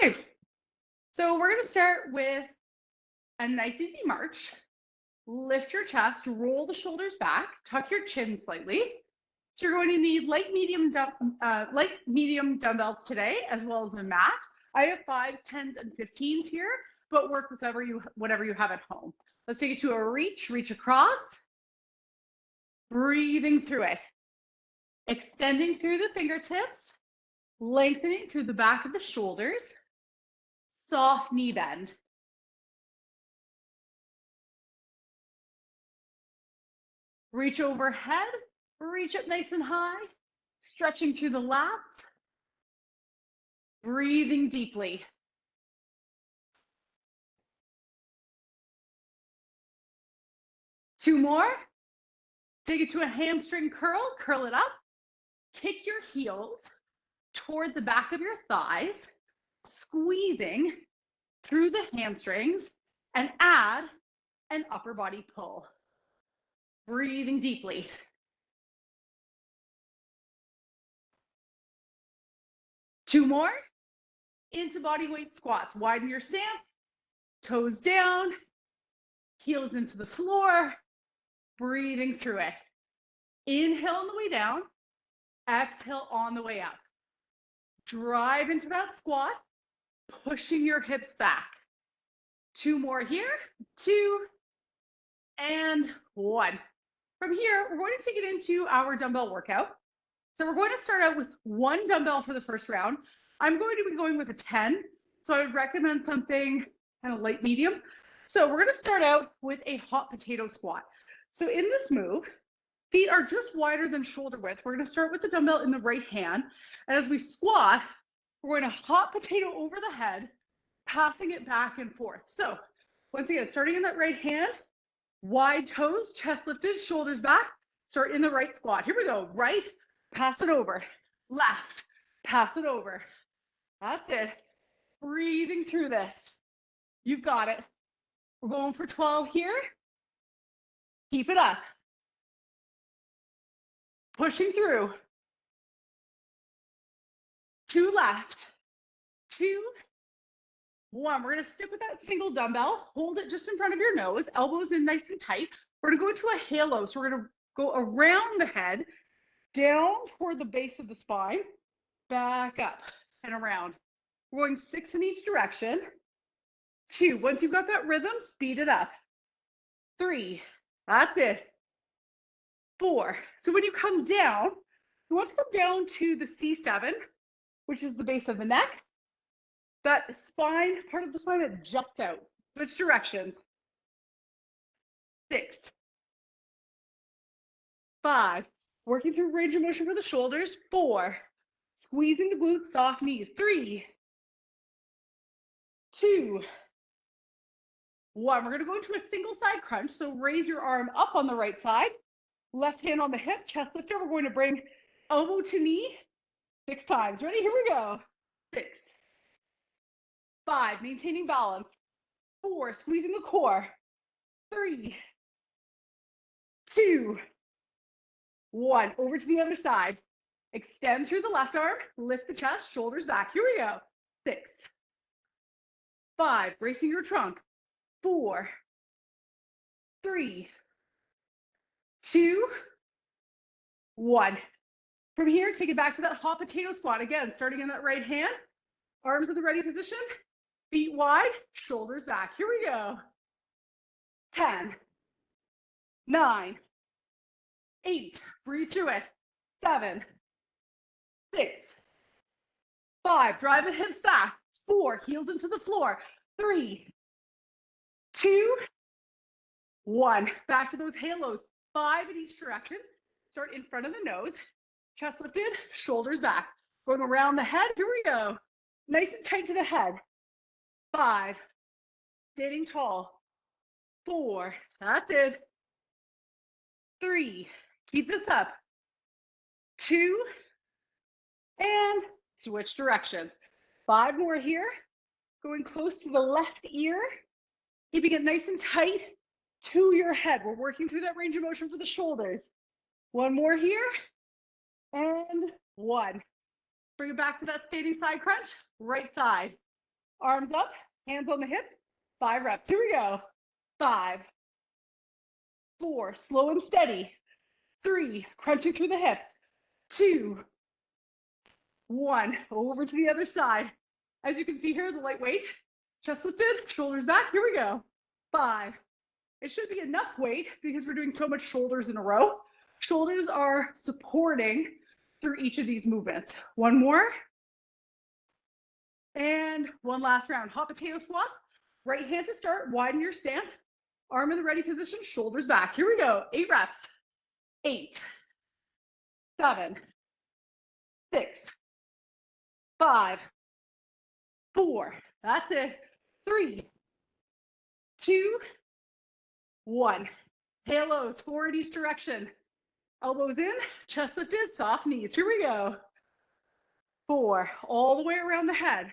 Okay, so we're going to start with a nice easy march. Lift your chest, roll the shoulders back, tuck your chin slightly. So you're going to need light medium dumbbells today, as well as a mat. I have 5s, 10s, and 15s here, but work with whatever you have at home. Let's take it to a reach across, breathing through it, extending through the fingertips, lengthening through the back of the shoulders, soft knee bend. Reach overhead, reach up nice and high, stretching through the lats, breathing deeply. Two more. Take it to a hamstring curl, curl it up, kick your heels toward the back of your thighs, squeezing through the hamstrings, and add an upper body pull. Breathing deeply. Two more. Into body weight squats. Widen your stance, toes down, heels into the floor, breathing through it. Inhale on the way down, exhale on the way up. Drive into that squat, pushing your hips back. Two more here, 2 and 1. From here, we're going to take it into our dumbbell workout. So we're going to start out with 1 dumbbell for the first round. I'm going to be going with a 10, so I would recommend something kind of light medium. So we're going to start out with a hot potato squat. So in this move, feet are just wider than shoulder width. We're going to start with the dumbbell in the right hand, and as we squat, we're going to hot potato over the head, passing it back and forth. So once again, starting in that right hand, wide toes, chest lifted, shoulders back, start in the right squat. Here we go. Right, pass it over. Left, pass it over. That's it. Breathing through this. You've got it. We're going for 12 here. Keep it up. Pushing through. 2 left. 2, 1. We're going to stick with that single dumbbell. Hold it just in front of your nose. Elbows in nice and tight. We're going to go into a halo. So we're going to go around the head, down toward the base of the spine, back up and around. We're going 6 in each direction. 2. Once you've got that rhythm, speed it up. 3. That's it. 4. So when you come down, you want to come down to the C7, which is the base of the neck. That spine, part of the spine that juts out. Switch directions. 6. 5. Working through range of motion for the shoulders. 4. Squeezing the glutes, soft knees. 3. 2. 1. We're going to go into a single side crunch. So raise your arm up on the right side. Left hand on the hip, chest lifter. We're going to bring elbow to knee 6 times. Ready? Here we go. 6. 5. Maintaining balance. 4. Squeezing the core. 3. 2. 1. Over to the other side. Extend through the left arm. Lift the chest, shoulders back. Here we go. 6. 5. Bracing your trunk. 4. 3. 2. 1. From here, take it back to that hot potato squat. Again, starting in that right hand. Arms in the ready position. Feet wide, shoulders back. Here we go. 10. 9. 8. Breathe through it. 7. 6. 5. Drive the hips back. 4. Heels into the floor. 3. 2. 1. Back to those halos. 5 in each direction. Start in front of the nose. Chest lifted, shoulders back. Going around the head. Here we go. Nice and tight to the head. 5. Standing tall. 4. That's it. 3. Keep this up. 2. And switch directions. 5 more here. Going close to the left ear. Keeping it nice and tight to your head. We're working through that range of motion for the shoulders. 1 more here. And 1. Bring it back to that standing side crunch. Right side. Arms up, hands on the hips, 5 reps. Here we go. 5, 4, slow and steady. 3, crunching through the hips. 2, 1, over to the other side. As you can see here, the light weight, chest lifted, shoulders back. Here we go. 5. It should be enough weight because we're doing so much shoulders in a row. Shoulders are supporting through each of these movements. 1 more. And 1 last round. Hot potato squat. Right hand to start. Widen your stance. Arm in the ready position. Shoulders back. Here we go. 8 reps. 8, 7, 6, 5, 4. That's it. 3, 2, 1. Halos forward each direction. Elbows in, chest lifted, soft knees. Here we go. 4, all the way around the head.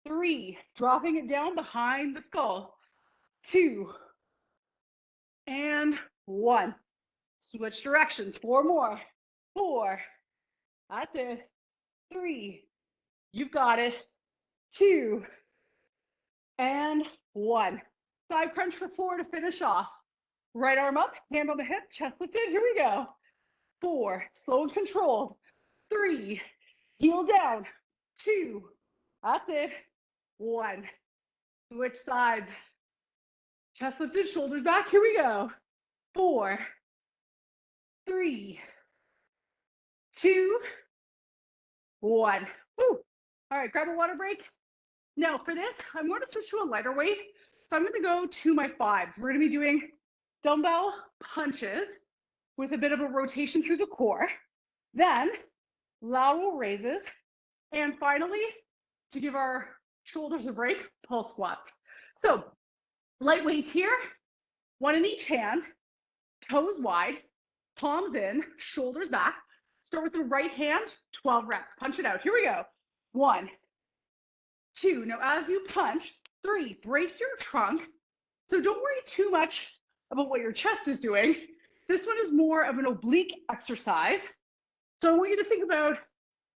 3, dropping it down behind the skull. 2, and 1. Switch directions. 4 more. 4. That's it. 3. You've got it. 2, and 1. Side crunch for 4 to finish off. Right arm up, hand on the hip, chest lifted. Here we go. 4, slow and controlled. 3, heel down. 2, that's it. 1, switch sides. Chest lifted, shoulders back. Here we go. 4, 3, 2, 1. Woo. All right, grab a water break. Now for this, I'm going to switch to a lighter weight. So I'm going to go to my 5s. We're going to be doing dumbbell punches with a bit of a rotation through the core. Then lateral raises. And finally, to give our shoulders a break, pulse squats. So light weights here, 1 in each hand, toes wide, palms in, shoulders back. Start with the right hand, 12 reps. Punch it out. Here we go. 1, 2. Now, as you punch, 3, brace your trunk. So don't worry too much about what your chest is doing. This one is more of an oblique exercise. So I want you to think about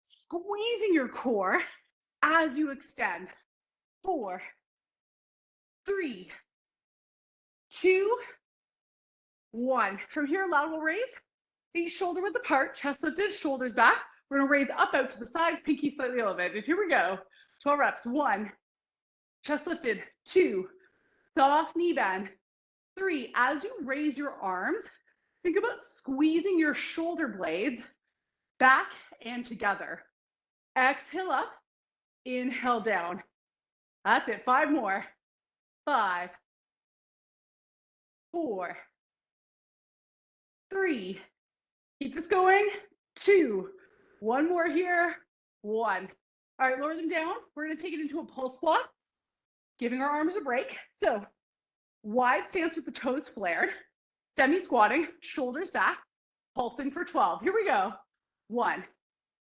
squeezing your core as you extend. 4, 3, 2, 1. From here, lateral raise. Feet shoulder width apart, chest lifted, shoulders back. We're going to raise up out to the sides, pinky slightly elevated. Here we go. 12 reps. 1, chest lifted. 2, soft knee bend. 3, as you raise your arms, think about squeezing your shoulder blades back and together. Exhale up, inhale down. That's it. 5 more. 5, 4, 3. Keep this going. 2. 1 more here. 1. All right, lower them down. We're going to take it into a pulse squat, giving our arms a break. So wide stance with the toes flared, semi-squatting, shoulders back, pulsing for 12. Here we go. 1,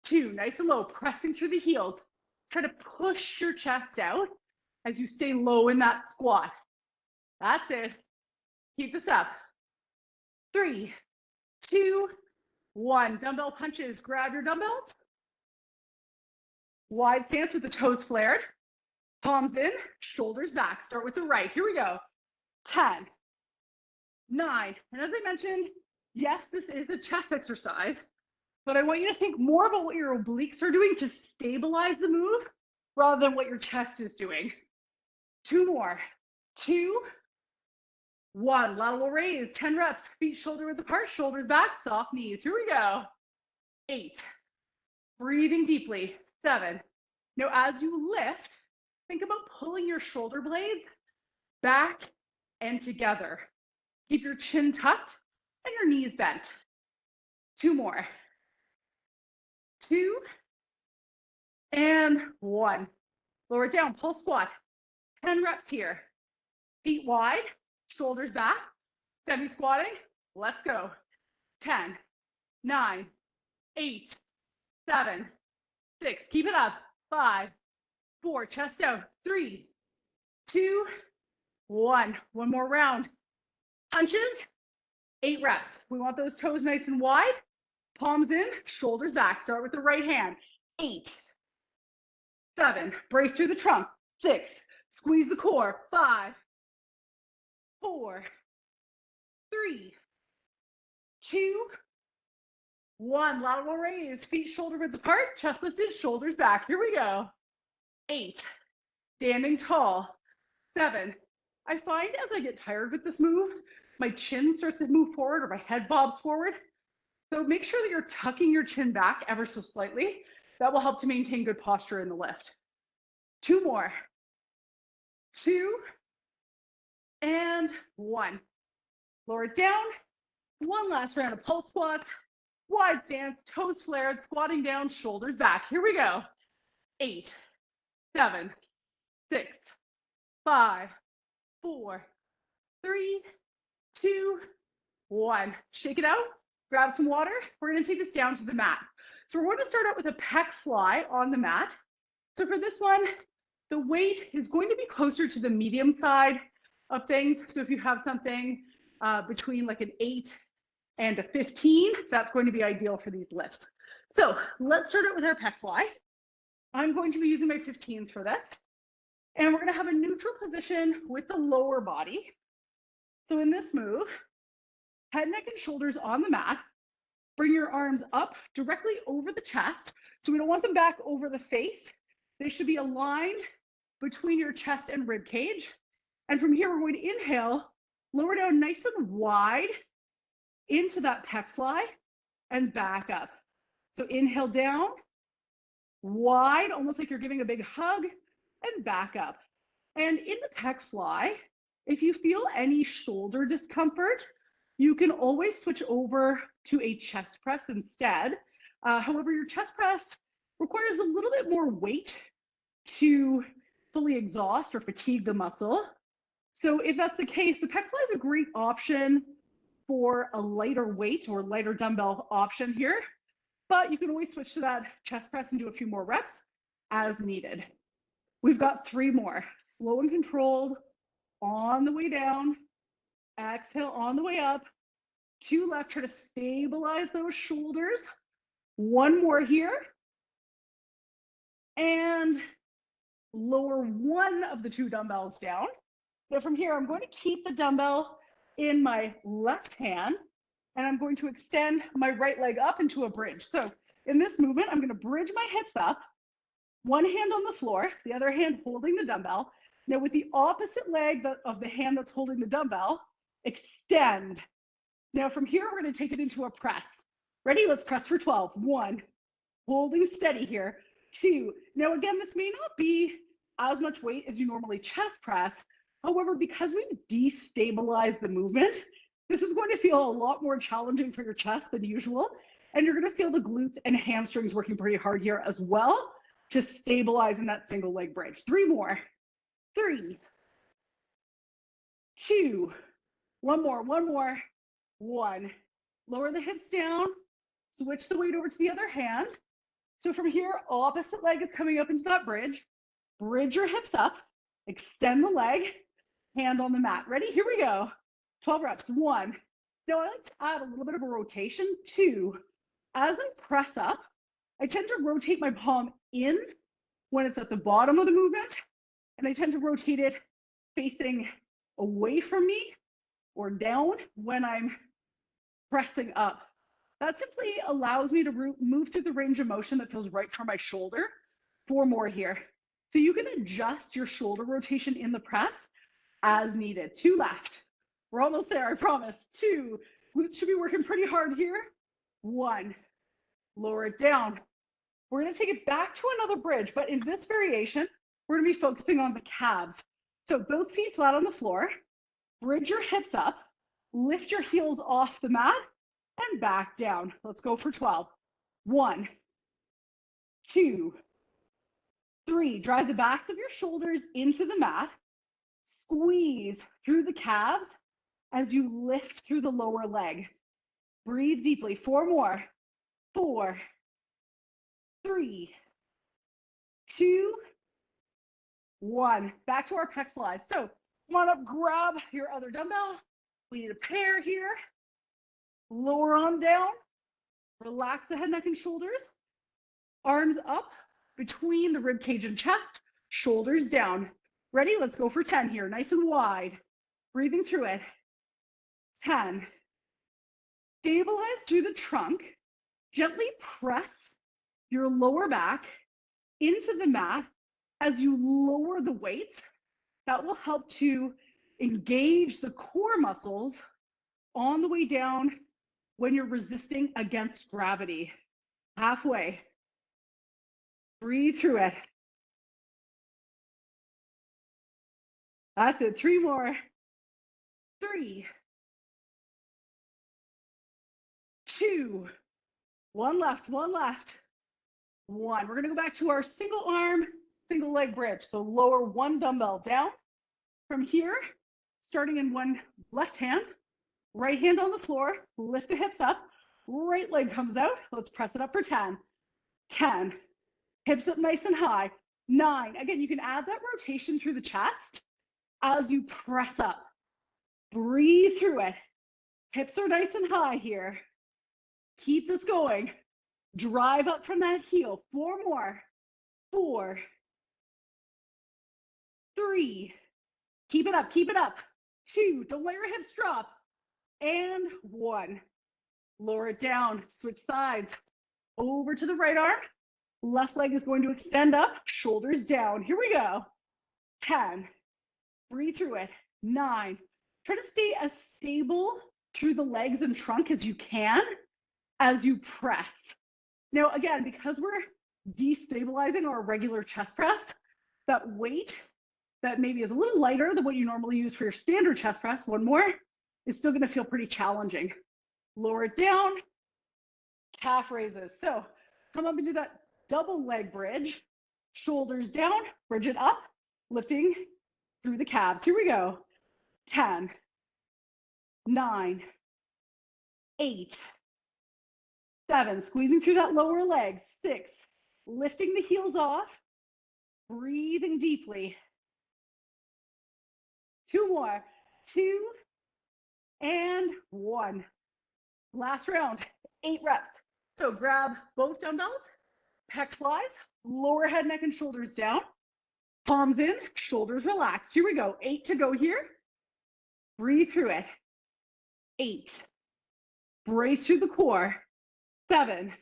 2, nice and low, pressing through the heels. Try to push your chest out as you stay low in that squat. That's it. Keep this up. 3, 2, 1. Dumbbell punches. Grab your dumbbells. Wide stance with the toes flared. Palms in, shoulders back. Start with the right. Here we go. 10, 9. And as I mentioned, yes, this is a chest exercise, but I want you to think more about what your obliques are doing to stabilize the move rather than what your chest is doing. 2 more. 2, 1. Lateral raise. 10 reps. Feet shoulder width apart, shoulders back, soft knees. Here we go. 8. Breathing deeply. 7. Now, as you lift, think about pulling your shoulder blades back and together. Keep your chin tucked and your knees bent. 2 more. 2 and 1. Lower it down. Pulse squat. 10 reps here. Feet wide, shoulders back, semi-squatting. Let's go. 10, 9, 8, 7, 6. Keep it up. 5, 4. Chest out. 3, 2, 1. One more round. Punches. 8 reps. We want those toes nice and wide. Palms in, shoulders back. Start with the right hand. 8, 7. Brace through the trunk. 6. Squeeze the core. 5, 4, 3, 2, 1. Lateral raise. Feet shoulder width apart. Chest lifted. Shoulders back. Here we go. 8. Standing tall. 7. I find as I get tired with this move, my chin starts to move forward or my head bobs forward. So make sure that you're tucking your chin back ever so slightly. That will help to maintain good posture in the lift. 2 more. 2 and 1. Lower it down. One last round of pulse squats. Wide stance, toes flared, squatting down, shoulders back. Here we go. 8, 7, 6, 5, 4, 3, 2, 1. Shake it out. Grab some water. We're going to take this down to the mat. So we're going to start out with a pec fly on the mat. So for this one, the weight is going to be closer to the medium side of things. So if you have something between like an 8 and a 15, that's going to be ideal for these lifts. So let's start out with our pec fly. I'm going to be using my 15s for this. And we're going to have a neutral position with the lower body. So in this move, head, neck, and shoulders on the mat. Bring your arms up directly over the chest. So we don't want them back over the face. They should be aligned between your chest and rib cage. And from here, we're going to inhale, lower down nice and wide into that pec fly and back up. So inhale down, wide, almost like you're giving a big hug, and back up. And in the pec fly, if you feel any shoulder discomfort, you can always switch over to a chest press instead. However, your chest press requires a little bit more weight to fully exhaust or fatigue the muscle. So if that's the case, the pec fly is a great option for a lighter weight or lighter dumbbell option here, but you can always switch to that chest press and do a few more reps as needed. We've got 3 more. Slow and controlled on the way down. Exhale on the way up. 2 left. Try to stabilize those shoulders. 1 more here. And lower 1 of the 2 dumbbells down. So from here, I'm going to keep the dumbbell in my left hand, and I'm going to extend my right leg up into a bridge. So in this movement, I'm going to bridge my hips up, one hand on the floor, the other hand holding the dumbbell. Now with the opposite leg of the hand that's holding the dumbbell, extend. Now from here, we're going to take it into a press. Ready? Let's press for 12. 1, holding steady here. 2. Now again, this may not be as much weight as you normally chest press. However, because we've destabilized the movement, this is going to feel a lot more challenging for your chest than usual. And you're going to feel the glutes and hamstrings working pretty hard here as well to stabilize in that single leg bridge. 3 more. 3, 2, 1 more, 1. Lower the hips down, switch the weight over to the other hand. So from here, opposite leg is coming up into that bridge. Bridge your hips up, extend the leg, hand on the mat. Ready? Here we go. 12 reps. 1. Now I like to add a little bit of a rotation. 2. As I press up, I tend to rotate my palm in when it's at the bottom of the movement, and I tend to rotate it facing away from me or down when I'm pressing up. That simply allows me to move through the range of motion that feels right for my shoulder. 4 more here. So you can adjust your shoulder rotation in the press as needed. 2 left. We're almost there, I promise. 2. Glutes should be working pretty hard here. 1. Lower it down. We're going to take it back to another bridge, but in this variation, we're going to be focusing on the calves. So both feet flat on the floor. Bridge your hips up. Lift your heels off the mat and back down. Let's go for 12. 1, 2, 3. Drive the backs of your shoulders into the mat. Squeeze through the calves as you lift through the lower leg. Breathe deeply. 4 more. 4, 3, 2, 1. Back to our pec flies. So come on up, grab your other dumbbell. We need a pair here. Lower on down. Relax the head, neck, and shoulders. Arms up between the rib cage and chest. shoulders down. Ready? Let's go for 10 here, nice and wide. Breathing through it. 10. Stabilize through the trunk. Gently press your lower back into the mat as you lower the weight. That will help to engage the core muscles on the way down when you're resisting against gravity. Halfway. Breathe through it. That's it. 3 more. 3, 2, 1 left, 1 left. 1. We're going to go back to our single arm, single leg bridge. So lower 1 dumbbell down. From here, starting in one left hand, right hand on the floor, lift the hips up, right leg comes out. Let's press it up for 10. 10. Hips up nice and high. 9. Again, you can add that rotation through the chest as you press up. Breathe through it. Hips are nice and high here. Keep this going. Drive up from that heel. 4 more. 4, 3. Keep it up, keep it up. 2, don't let your hips drop. And 1. Lower it down, switch sides. Over to the right arm. Left leg is going to extend up, shoulders down. Here we go. 10. Breathe through it. 9. Try to stay as stable through the legs and trunk as you can as you press. Now, again, because we're destabilizing our regular chest press, that weight that maybe is a little lighter than what you normally use for your standard chest press, 1 more, is still going to feel pretty challenging. Lower it down, calf raises. So come up into that double leg bridge, shoulders down, bridge it up, lifting through the calves. Here we go. 10, 9, 8, 7, squeezing through that lower leg. 6, lifting the heels off, breathing deeply. 2 more. 2 and 1. Last round. 8 reps. So grab both dumbbells, pec flies, lower head, neck, and shoulders down. Palms in, shoulders relaxed. Here we go. 8 to go here. Breathe through it. 8. Brace through the core. 7.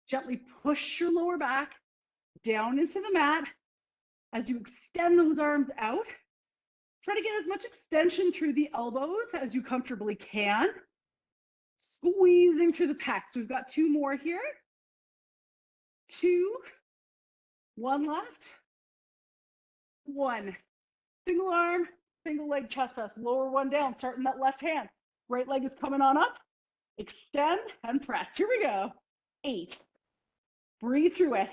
Gently push your lower back down into the mat as you extend those arms out. Try to get as much extension through the elbows as you comfortably can. Squeezing through the pecs. We've got 2 more here. 2, 1 left. 1. Single arm, single leg chest press. Lower 1 down, starting that left hand. Right leg is coming on up. Extend and press. Here we go. 8. Breathe through it.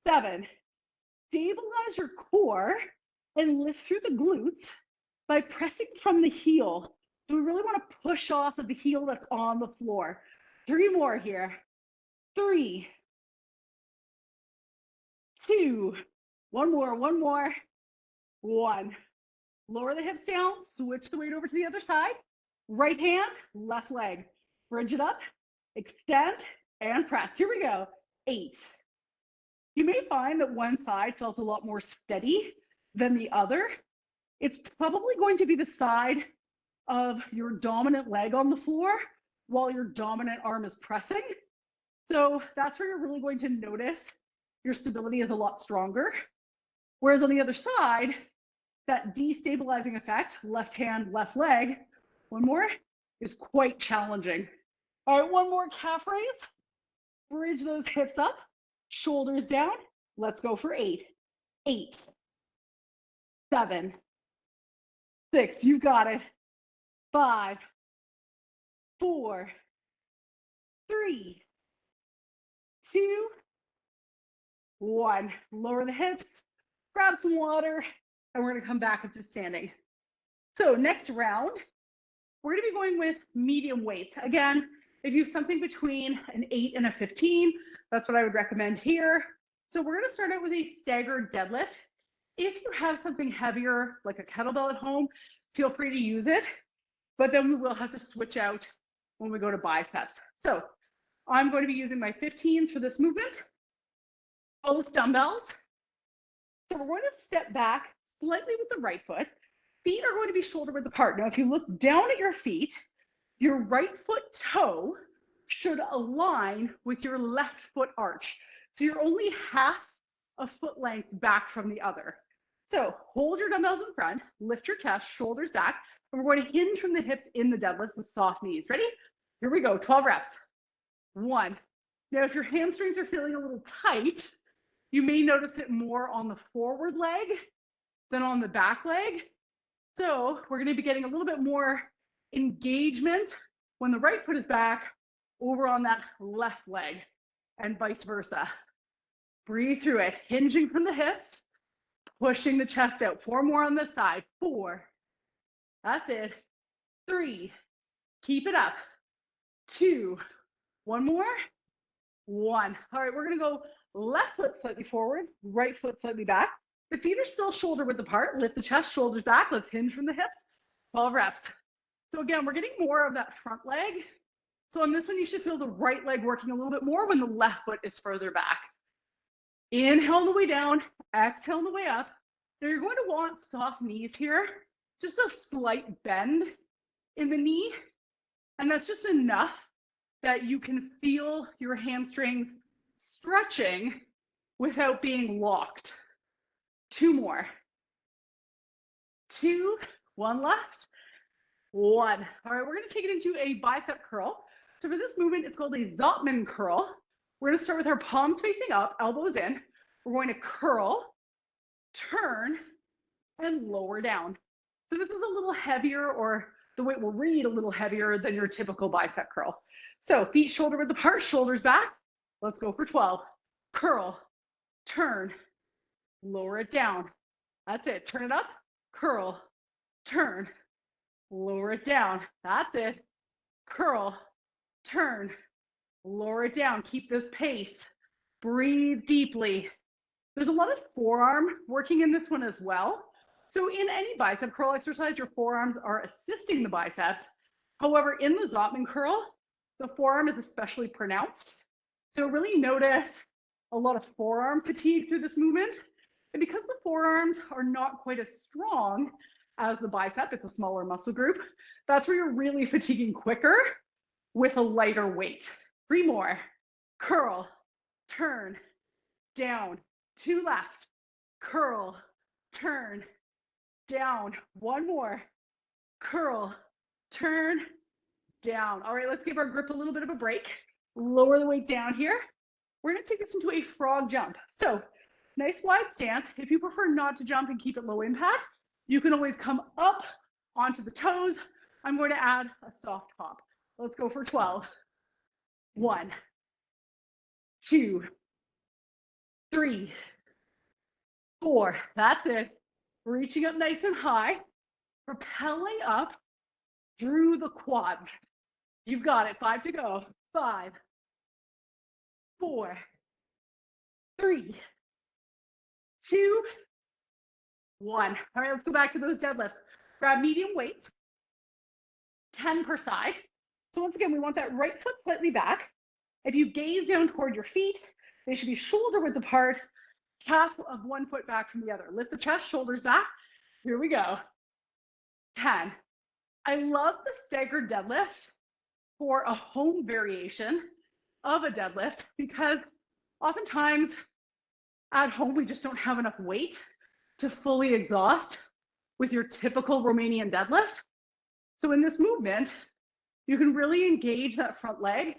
7. Stabilize your core and lift through the glutes by pressing from the heel. So we really want to push off of the heel that's on the floor. 3 more here. 3, 2, 1 more, 1 more, 1. Lower the hips down, switch the weight over to the other side. Right hand, left leg. Bridge it up, extend, and press. Here we go. 8. You may find that one side felt a lot more steady than the other. It's probably going to be the side of your dominant leg on the floor while your dominant arm is pressing. So that's where you're really going to notice your stability is a lot stronger. Whereas on the other side, that destabilizing effect, left hand, left leg, 1 more, is quite challenging. All right, 1 more calf raise. Bridge those hips up, shoulders down. Let's go for 8. 8, 7, 6, you've got it. 5, 4, 3, 2, 1. Lower the hips, grab some water, and we're gonna come back up to standing. So next round, we're gonna be going with medium weights. Again, if you have something between an 8 and a 15, that's what I would recommend here. So we're gonna start out with a staggered deadlift. If you have something heavier, like a kettlebell at home, feel free to use it, but then we will have to switch out when we go to biceps. So I'm going to be using my 15s for this movement, both dumbbells. So we're going to step back slightly with the right foot. Feet are going to be shoulder width apart. Now, if you look down at your feet, your right foot toe should align with your left foot arch. So you're only half a foot length back from the other. So hold your dumbbells in front, lift your chest, shoulders back, and we're going to hinge from the hips in the deadlift with soft knees. Ready? Here we go, 12 reps. 1. Now, if your hamstrings are feeling a little tight, you may notice it more on the forward leg than on the back leg. So we're going to be getting a little bit more engagement when the right foot is back over on that left leg and vice versa. Breathe through it, hinging from the hips, pushing the chest out. 4 more on this side. 4. That's it. 3. Keep it up. 2. 1 more. 1. All right, we're going to go left foot slightly forward, right foot slightly back. The feet are still shoulder width apart. Lift the chest, shoulders back. Let's hinge from the hips. 12 reps. So again, we're getting more of that front leg. So on this one, you should feel the right leg working a little bit more when the left foot is further back. Inhale on the way down, exhale on the way up. Now you're going to want soft knees here, just a slight bend in the knee. And that's just enough that you can feel your hamstrings stretching without being locked. 2 more. 2, 1 left, 1. All right, we're going to take it into a bicep curl. So for this movement, it's called a Zotman curl. We're going to start with our palms facing up, elbows in. We're going to curl, turn, and lower down. So this is a little heavier, or the weight will read a little heavier than your typical bicep curl. So feet shoulder width apart, shoulders back. Let's go for 12. Curl, turn, lower it down. That's it. Turn it up, curl, turn, lower it down. That's it. Curl, turn, lower it down. Keep this pace. Breathe deeply. There's a lot of forearm working in this one as well. So in any bicep curl exercise, your forearms are assisting the biceps. However, in the Zotman curl, the forearm is especially pronounced. So really notice a lot of forearm fatigue through this movement. And because the forearms are not quite as strong as the bicep, it's a smaller muscle group, that's where you're really fatiguing quicker with a lighter weight. 3 more. Curl, turn, down. 2 left. Curl, turn, down. 1 more. Curl, turn, down. All right, let's give our grip a little bit of a break. Lower the weight down here. We're going to take this into a frog jump. So nice wide stance. If you prefer not to jump and keep it low impact, you can always come up onto the toes. I'm going to add a soft hop. Let's go for 12. 1, 2, 3, 4. That's it. Reaching up nice and high, propelling up through the quads. You've got it. 5 to go. 5, 4, 3, 2, 1. All right, let's go back to those deadlifts. Grab medium weights, 10 per side. So once again, we want that right foot slightly back. If you gaze down toward your feet, they should be shoulder width apart, half of 1 foot back from the other. Lift the chest, shoulders back. Here we go. 10. I love the staggered deadlift for a home variation of a deadlift because oftentimes at home, we just don't have enough weight to fully exhaust with your typical Romanian deadlift. So in this movement, you can really engage that front leg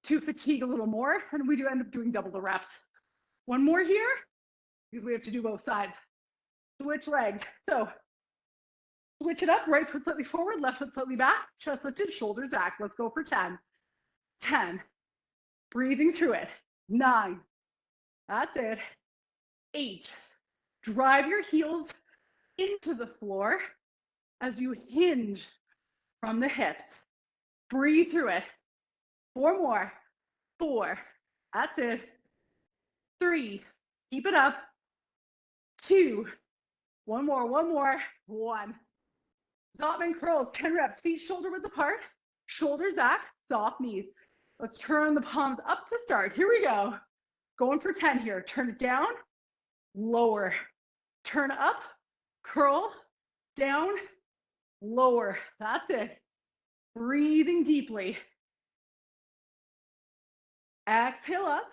to fatigue a little more, and we do end up doing double the reps. 1 more here, because we have to do both sides. Switch legs. So switch it up, right foot slightly forward, left foot slightly back, chest lifted, shoulders back. Let's go for 10. 10. Breathing through it. 9. That's it. 8. Drive your heels into the floor as you hinge from the hips. Breathe through it. 4 more. 4. That's it. 3. Keep it up. 2. 1 more. 1 more. 1. Zotman curls. 10 reps. Feet shoulder width apart. Shoulders back. Soft knees. Let's turn the palms up to start. Here we go. Going for 10 here. Turn it down. lower, turn up, curl, down, lower. That's it. Breathing deeply. Exhale up,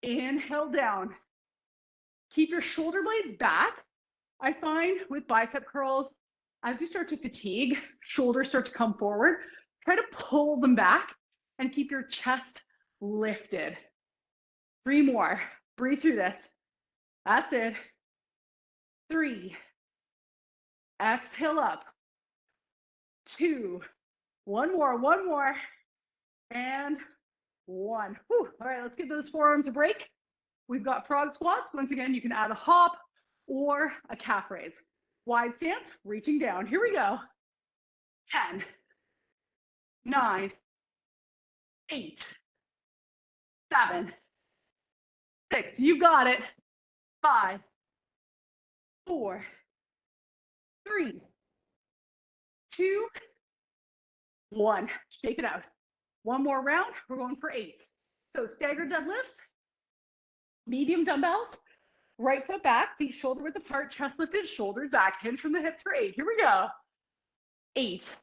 inhale down. Keep your shoulder blades back. I find with bicep curls, as you start to fatigue, shoulders start to come forward. Try to pull them back and keep your chest lifted. 3 more. Breathe through this. That's it. 3. Exhale up. 2. One more. And 1. Whew. All right, let's give those forearms a break. We've got frog squats. Once again, you can add a hop or a calf raise. Wide stance, reaching down. Here we go. 10, 9, 8, 7, 6. You got it. 5, 4, 3, 2, 1. Shake it out. One more round. We're going for 8. So staggered deadlifts, medium dumbbells, right foot back, feet shoulder width apart, chest lifted, shoulders back, hinge from the hips for 8. Here we go. 8.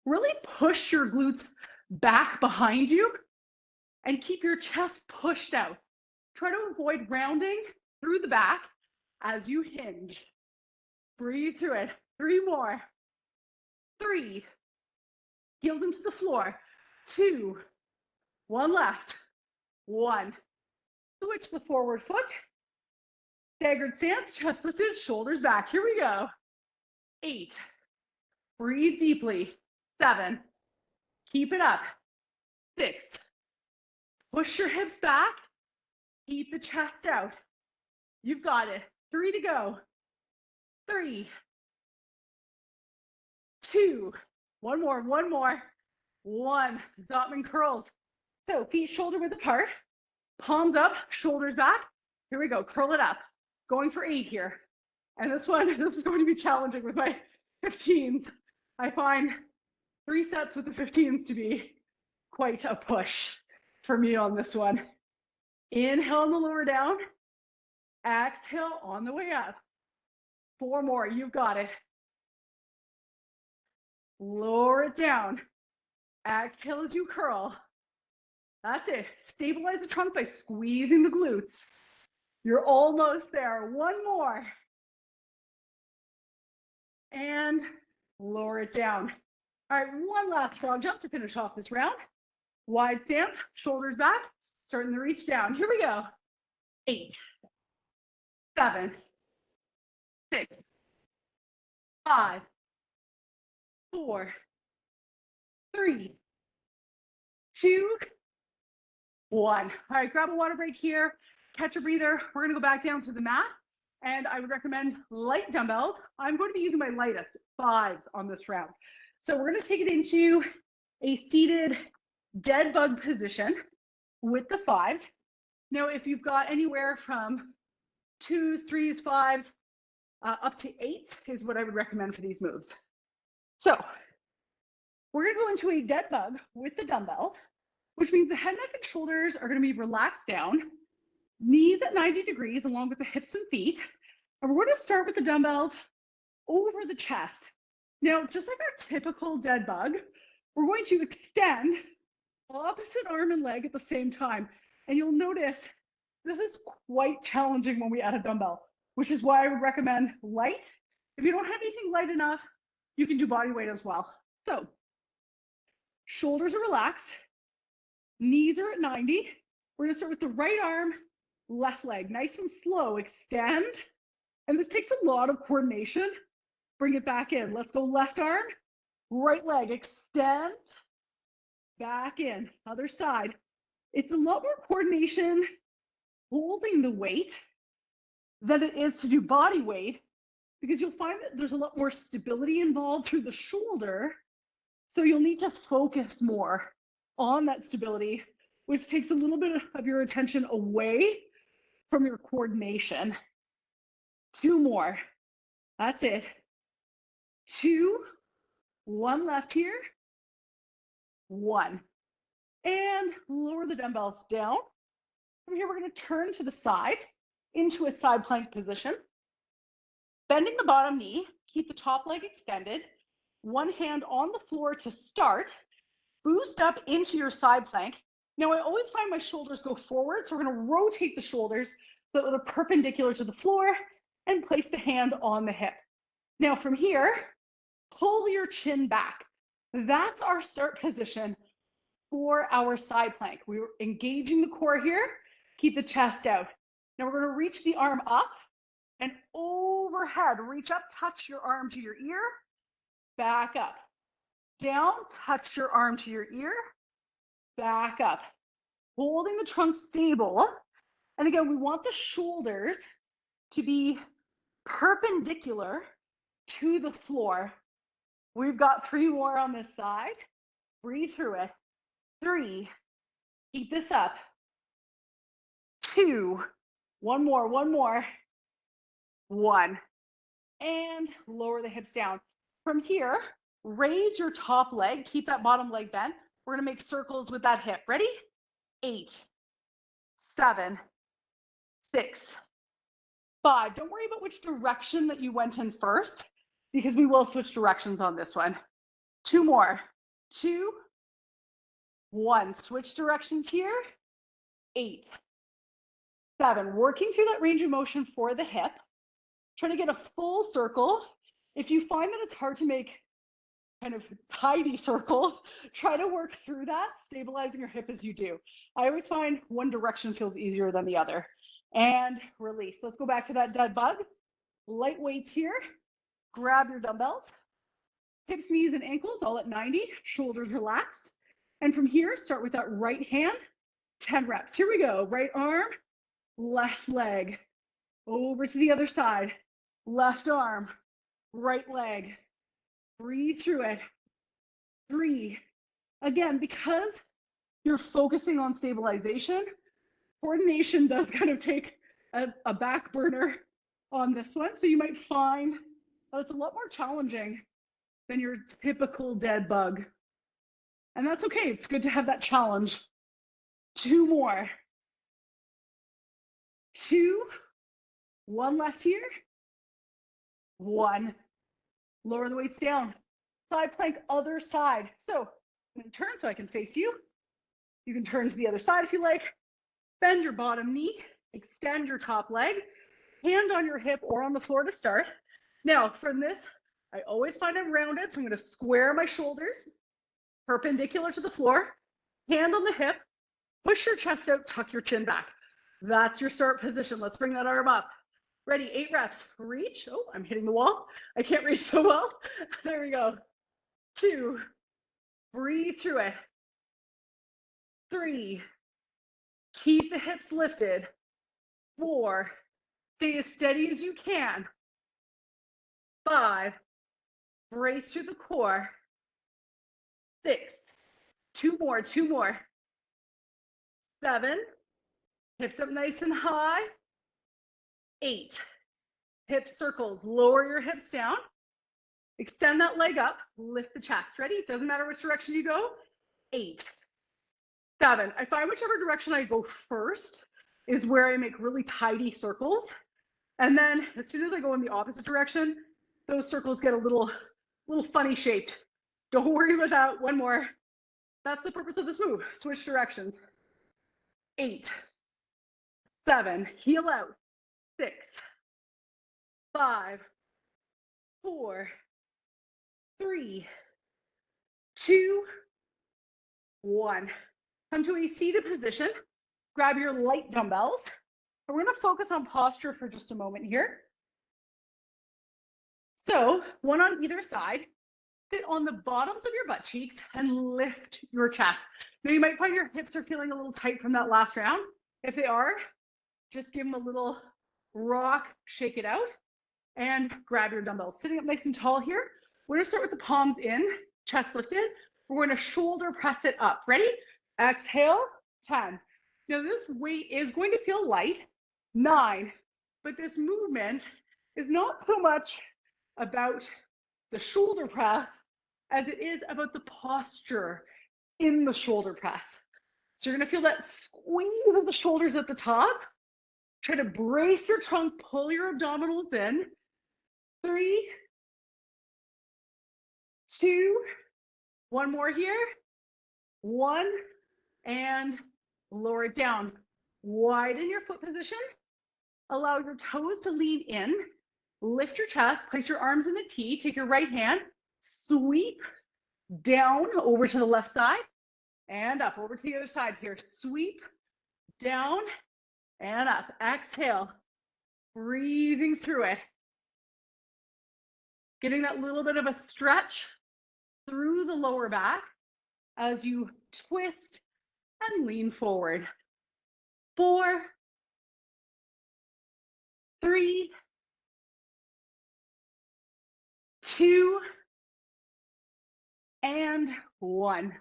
Really push your glutes back behind you and keep your chest pushed out. Try to avoid rounding through the back as you hinge. Breathe through it. 3 more. 3. Heels into the floor. 2. 1 left. 1. Switch the forward foot. Staggered stance, chest lifted, shoulders back. Here we go. 8. Breathe deeply. 7. Keep it up. 6. Push your hips back. Keep the chest out. You've got it. 3 to go. 3. 2. One more. 1. Zottman curls. So feet shoulder width apart. Palms up, shoulders back. Here we go. Curl it up. Going for 8 here. And this is going to be challenging with my 15s. I find 3 sets with the 15s to be quite a push for me on this one. Inhale on the lower down. Exhale on the way up. 4 more. You've got it. Lower it down. Exhale as you curl. That's it. Stabilize the trunk by squeezing the glutes. You're almost there. 1 more. And lower it down. All right, 1 last frog jump to finish off this round. Wide stance, shoulders back, starting to reach down. Here we go. 8, 7, 6, 5, 4, 3, 2, 1. All right, grab a water break here, catch a breather. We're gonna go back down to the mat, and I would recommend light dumbbells. I'm going to be using my lightest 5s on this round. So we're gonna take it into a seated dead bug position with the 5s. Now, if you've got anywhere from 2s, 3s, 5s, up to 8 is what I would recommend for these moves. So we're gonna go into a dead bug with the dumbbell, which means the head, neck, and shoulders are gonna be relaxed down, knees at 90 degrees along with the hips and feet. And we're gonna start with the dumbbells over the chest. Now, just like our typical dead bug, we're going to extend opposite arm and leg at the same time. And you'll notice this is quite challenging when we add a dumbbell, which is why I would recommend light. If you don't have anything light enough, you can do body weight as well. So shoulders are relaxed, knees are at 90. We're gonna start with the right arm, left leg, nice and slow, extend. And this takes a lot of coordination. Bring it back in. Let's go left arm, right leg, extend, back in, other side. It's a lot more coordination holding the weight than it is to do body weight, because you'll find that there's a lot more stability involved through the shoulder. So you'll need to focus more on that stability, which takes a little bit of your attention away from your coordination. 2 more. That's it. 2, 1 left here. 1. And lower the dumbbells down. From here, we're going to turn to the side into a side plank position. Bending the bottom knee, keep the top leg extended. One hand on the floor to start. Boost up into your side plank. Now I always find my shoulders go forward, so we're going to rotate the shoulders so that they're perpendicular to the floor and place the hand on the hip. Now from here, pull your chin back. That's our start position for our side plank. We're engaging the core here. Keep the chest out. Now we're going to reach the arm up and overhead. Reach up, touch your arm to your ear, back up. Down, touch your arm to your ear, back up. Holding the trunk stable. And again, we want the shoulders to be perpendicular to the floor. We've got 3 more on this side. Breathe through it. 3, keep this up. 2, one more, 1, and lower the hips down. From here, raise your top leg, keep that bottom leg bent. We're gonna make circles with that hip. Ready? 8, 7, 6, 5. Don't worry about which direction that you went in first, because we will switch directions on this one. 2 more. 2, 1. Switch directions here. 8, 7. Working through that range of motion for the hip. Trying to get a full circle. If you find that it's hard to make kind of tidy circles, try to work through that, stabilizing your hip as you do. I always find one direction feels easier than the other. And release. Let's go back to that dead bug. Light weights here. Grab your dumbbells. Hips, knees, and ankles all at 90. Shoulders relaxed. And from here, start with that right hand. 10 reps. Here we go. Right arm, left leg. Over to the other side. Left arm, right leg. Breathe through it. 3. Again, because you're focusing on stabilization, coordination does kind of take a back burner on this one. So you might find that it's a lot more challenging than your typical dead bug. And that's okay. It's good to have that challenge. 2 more. 2, 1 left here. 1. Lower the weights down. Side plank, other side. So I'm going to turn so I can face you. You can turn to the other side if you like. Bend your bottom knee. Extend your top leg. Hand on your hip or on the floor to start. Now from this, I always find I'm rounded, so I'm going to square my shoulders, perpendicular to the floor. Hand on the hip. Push your chest out, tuck your chin back. That's your start position. Let's bring that arm up. Ready, 8 reps. Reach. Oh, I'm hitting the wall. I can't reach so well. There we go. 2. Breathe through it. 3. Keep the hips lifted. 4. Stay as steady as you can. 5. Brace through the core. 6. 2 more, 2 more. 7. Hips up nice and high. 8. Hip circles. Lower your hips down. Extend that leg up. Lift the chest. Ready? Doesn't matter which direction you go. 8. 7. I find whichever direction I go first is where I make really tidy circles. And then as soon as I go in the opposite direction, those circles get a little funny shaped. Don't worry about that. 1 more. That's the purpose of this move. Switch directions. 8. 7. Heel out. 6. 5. 4. 3. 2. 1. Come to a seated position. Grab your light dumbbells. And we're going to focus on posture for just a moment here. So 1 on either side. Sit on the bottoms of your butt cheeks and lift your chest. Now you might find your hips are feeling a little tight from that last round. If they are, just give them a little rock, shake it out, and grab your dumbbells. Sitting up nice and tall here. We're going to start with the palms in, chest lifted. We're going to shoulder press it up. Ready? Exhale, 10. Now this weight is going to feel light, 9, but this movement is not so much about the shoulder press as it is about the posture in the shoulder press. So you're going to feel that squeeze of the shoulders at the top Try to brace your trunk, pull your abdominals in. 3, 2, one more here. 1, and lower it down. Widen your foot position. Allow your toes to lean in. Lift your chest, place your arms in a T, take your right hand, sweep down over to the left side and up over to the other side here. Sweep down and up. Exhale, breathing through it. Getting that little bit of a stretch through the lower back as you twist and lean forward. 4, 3, 2, and 1.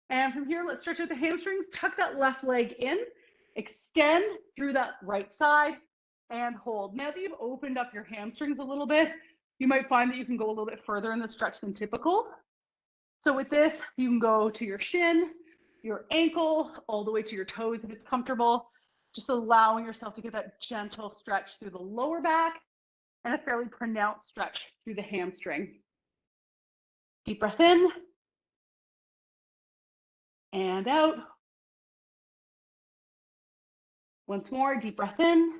And from here, let's stretch out the hamstrings. Tuck that left leg in, extend through that right side, and hold. Now that you've opened up your hamstrings a little bit, you might find that you can go a little bit further in the stretch than typical. So with this, you can go to your shin, your ankle, all the way to your toes if it's comfortable. Just allowing yourself to get that gentle stretch through the lower back and a fairly pronounced stretch through the hamstring. Deep breath in and out. Once more, deep breath in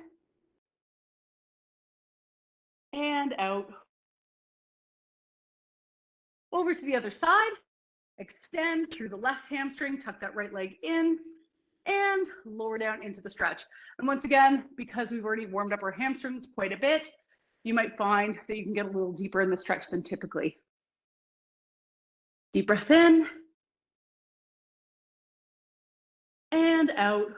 and out. Over to the other side, extend through the left hamstring, tuck that right leg in, and lower down into the stretch. And once again, because we've already warmed up our hamstrings quite a bit, you might find that you can get a little deeper in the stretch than typically. Deep breath in and out.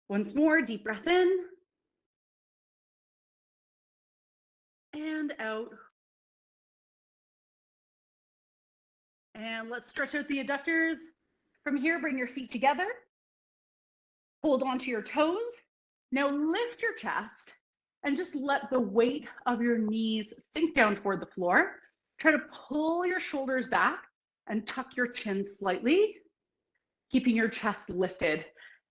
Once more, deep breath in and out. And let's stretch out the adductors. From here, bring your feet together. Hold onto your toes. Now lift your chest and just let the weight of your knees sink down toward the floor. Try to pull your shoulders back and tuck your chin slightly, keeping your chest lifted.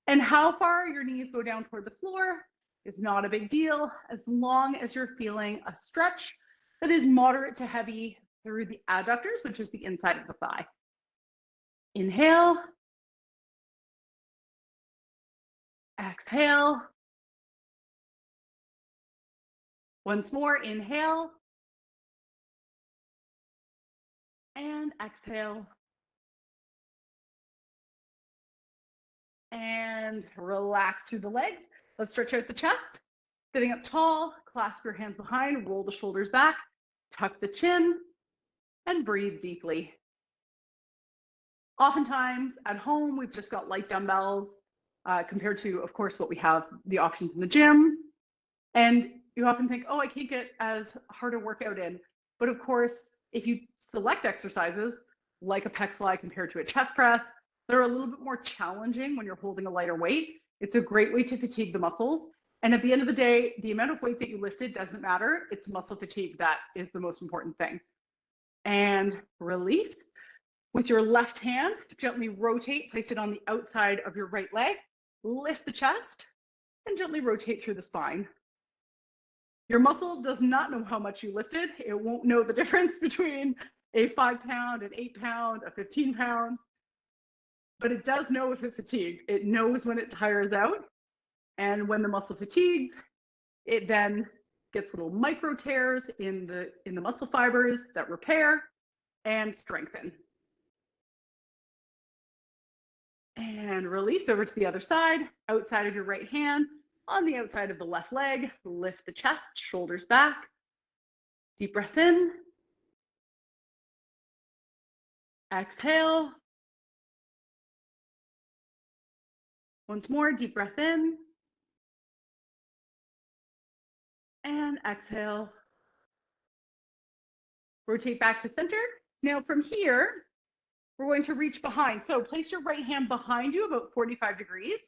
And how far your knees go down toward the floor is not a big deal, as long as you're feeling a stretch that is moderate to heavy through the adductors, which is the inside of the thigh. Inhale. Exhale. Once more, inhale. And exhale. And relax through the legs. Let's stretch out the chest. Sitting up tall, clasp your hands behind, roll the shoulders back, tuck the chin, and breathe deeply. Oftentimes at home, we've just got light dumbbells compared to, of course, what we have, the options in the gym. And you often think, oh, I can't get as hard a workout in. But of course, if you select exercises like a pec fly compared to a chest press, they're a little bit more challenging when you're holding a lighter weight. It's a great way to fatigue the muscles. And at the end of the day, the amount of weight that you lifted doesn't matter. It's muscle fatigue that is the most important thing. And release. With your left hand, gently rotate, place it on the outside of your right leg, lift the chest, and gently rotate through the spine. Your muscle does not know how much you lifted. It won't know the difference between a 5-pound, an 8-pound, a 15-pound, but it does know if it's fatigued. It knows when it tires out, and when the muscle fatigues, it then gets little micro tears in the muscle fibers that repair and strengthen. And release over to the other side, outside of your right hand, on the outside of the left leg, lift the chest, shoulders back. Deep breath in. Exhale. Once more, deep breath in. And exhale. Rotate back to center. Now from here, we're going to reach behind. So place your right hand behind you about 45 degrees.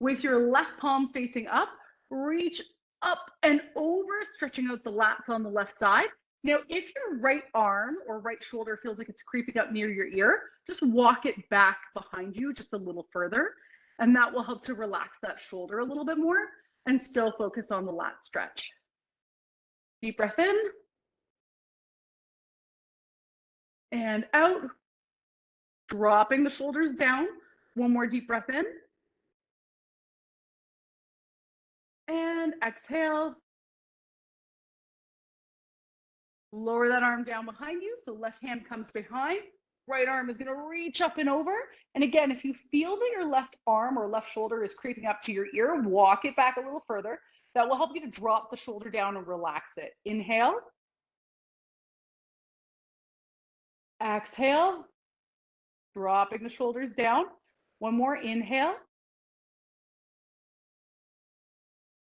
With your left palm facing up, reach up and over, stretching out the lats on the left side. Now, if your right arm or right shoulder feels like it's creeping up near your ear, just walk it back behind you just a little further. And that will help to relax that shoulder a little bit more and still focus on the lat stretch. Deep breath in and out, dropping the shoulders down. One more deep breath in. And exhale. Lower that arm down behind you. So left hand comes behind. Right arm is going to reach up and over. And again, if you feel that your left arm or left shoulder is creeping up to your ear, walk it back a little further. That will help you to drop the shoulder down and relax it. Inhale. Exhale. Dropping the shoulders down. One more. Inhale.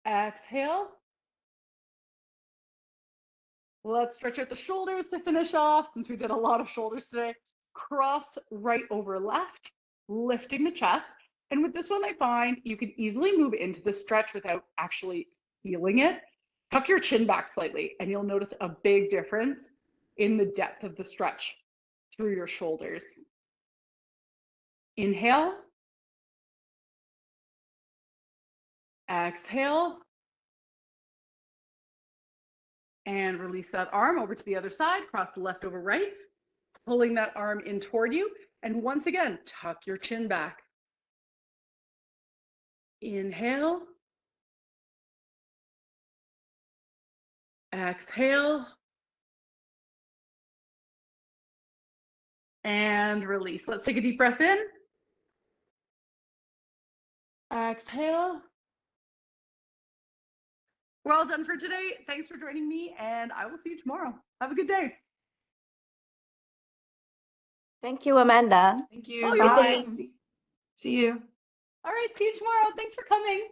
Exhale. Let's stretch out the shoulders to finish off, since we did a lot of shoulders today. Cross right over left, lifting the chest. And with this one, I find you can easily move into the stretch without actually feeling it. Tuck your chin back slightly, and you'll notice a big difference in the depth of the stretch through your shoulders. Inhale. Exhale. And release that arm over to the other side, cross the left over right, pulling that arm in toward you. And once again, tuck your chin back. Inhale. Exhale. And release. Let's take a deep breath in. Exhale. We're all done for today. Thanks for joining me, and I will see you tomorrow. Have a good day. Thank you, Amanda. Thank you. Oh, you're Bye. welcome. See you. All right, see you tomorrow. Thanks for coming.